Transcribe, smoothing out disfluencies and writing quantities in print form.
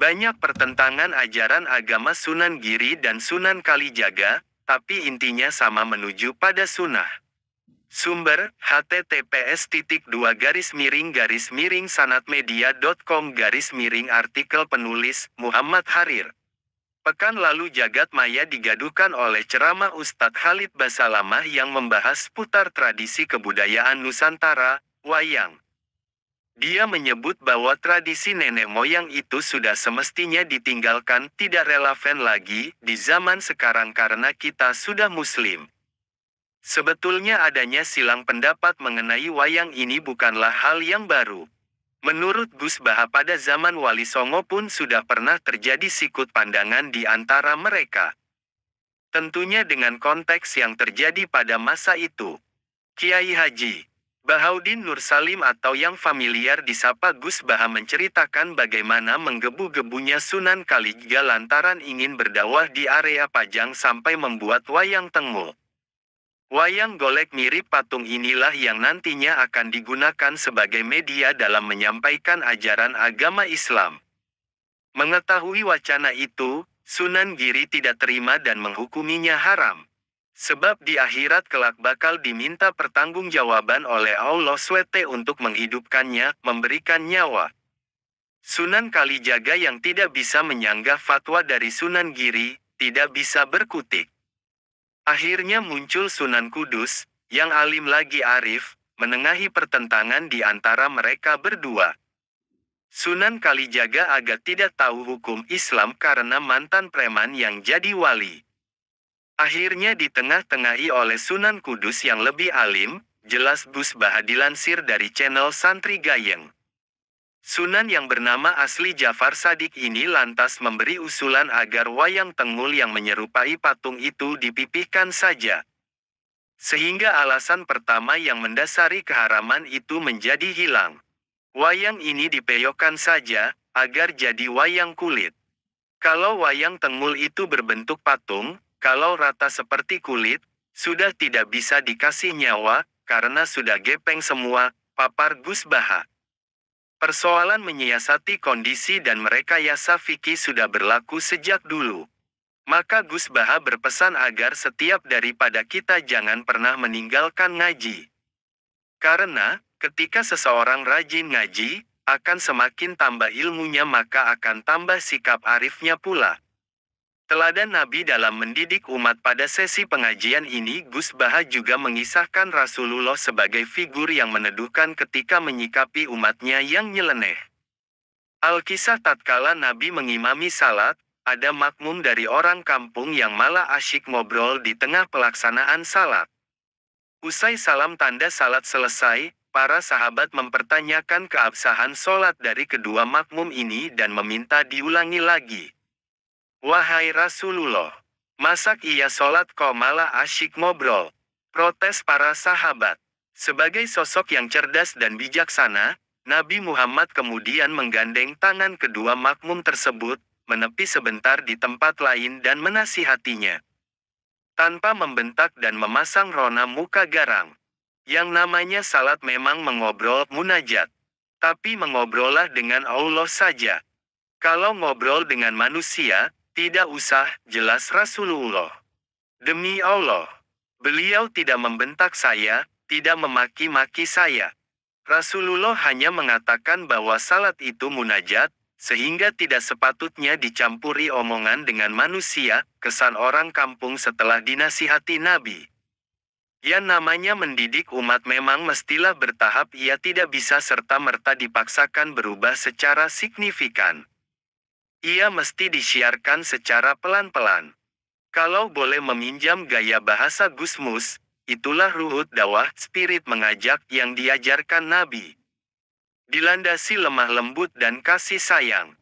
Banyak pertentangan ajaran agama Sunan Giri dan Sunan Kalijaga, tapi intinya sama menuju pada sunnah. Sumber, https://sanatmedia.com/ artikel penulis, Muhammad Harir. Pekan lalu jagat maya digaduhkan oleh ceramah Ustadz Khalid Basalamah yang membahas putar tradisi kebudayaan Nusantara, wayang. Dia menyebut bahwa tradisi nenek moyang itu sudah semestinya ditinggalkan, tidak relevan lagi di zaman sekarang karena kita sudah muslim. Sebetulnya adanya silang pendapat mengenai wayang ini bukanlah hal yang baru. Menurut Gus Baha pada zaman Wali Songo pun sudah pernah terjadi sikut pandangan di antara mereka. Tentunya dengan konteks yang terjadi pada masa itu. Kiai Haji Bahaudin Nur Salim atau yang familiar disapa Gus Baha menceritakan bagaimana menggebu-gebunya Sunan Kalijaga lantaran ingin berdakwah di area Pajang sampai membuat wayang tengu. Wayang golek mirip patung inilah yang nantinya akan digunakan sebagai media dalam menyampaikan ajaran agama Islam. Mengetahui wacana itu, Sunan Giri tidak terima dan menghukuminya haram. Sebab di akhirat kelak bakal diminta pertanggungjawaban oleh Allah SWT untuk menghidupkannya, memberikan nyawa. Sunan Kalijaga yang tidak bisa menyanggah fatwa dari Sunan Giri, tidak bisa berkutik. Akhirnya muncul Sunan Kudus, yang alim lagi arif, menengahi pertentangan di antara mereka berdua. Sunan Kalijaga agak tidak tahu hukum Islam karena mantan preman yang jadi wali. Akhirnya ditengah-tengahi oleh Sunan Kudus yang lebih alim, jelas Gus Baha dilansir dari channel Santri Gayeng. Sunan yang bernama asli Jafar Sadik ini lantas memberi usulan agar wayang tengul yang menyerupai patung itu dipipihkan saja. Sehingga alasan pertama yang mendasari keharaman itu menjadi hilang. Wayang ini dipeyokkan saja, agar jadi wayang kulit. Kalau wayang tengul itu berbentuk patung, kalau rata seperti kulit, sudah tidak bisa dikasih nyawa, karena sudah gepeng semua, papar Gus Baha. Persoalan menyiasati kondisi dan merekayasa fikih sudah berlaku sejak dulu. Maka Gus Baha berpesan agar setiap daripada kita jangan pernah meninggalkan ngaji. Karena, ketika seseorang rajin ngaji, akan semakin tambah ilmunya maka akan tambah sikap arifnya pula. Teladan Nabi dalam mendidik umat pada sesi pengajian ini Gus Baha juga mengisahkan Rasulullah sebagai figur yang meneduhkan ketika menyikapi umatnya yang nyeleneh. Al-Kisah tatkala Nabi mengimami salat, ada makmum dari orang kampung yang malah asyik ngobrol di tengah pelaksanaan salat. Usai salam tanda salat selesai, para sahabat mempertanyakan keabsahan sholat dari kedua makmum ini dan meminta diulangi lagi. Wahai Rasulullah, masak iya sholat kok malah asyik ngobrol? Protes para sahabat. Sebagai sosok yang cerdas dan bijaksana, Nabi Muhammad kemudian menggandeng tangan kedua makmum tersebut, menepi sebentar di tempat lain dan menasihatinya. Tanpa membentak dan memasang rona muka garang. Yang namanya salat memang mengobrol munajat. Tapi mengobrollah dengan Allah saja. Kalau ngobrol dengan manusia, tidak usah, jelas Rasulullah. Demi Allah, beliau tidak membentak saya, tidak memaki-maki saya. Rasulullah hanya mengatakan bahwa salat itu munajat, sehingga tidak sepatutnya dicampuri omongan dengan manusia, kesan orang kampung setelah dinasihati Nabi. Yang namanya mendidik umat memang mestilah bertahap, ia tidak bisa serta-merta dipaksakan berubah secara signifikan. Ia mesti disiarkan secara pelan-pelan. Kalau boleh meminjam gaya bahasa Gusmus, itulah ruhut dakwah, spirit mengajak yang diajarkan Nabi. Dilandasi lemah lembut dan kasih sayang.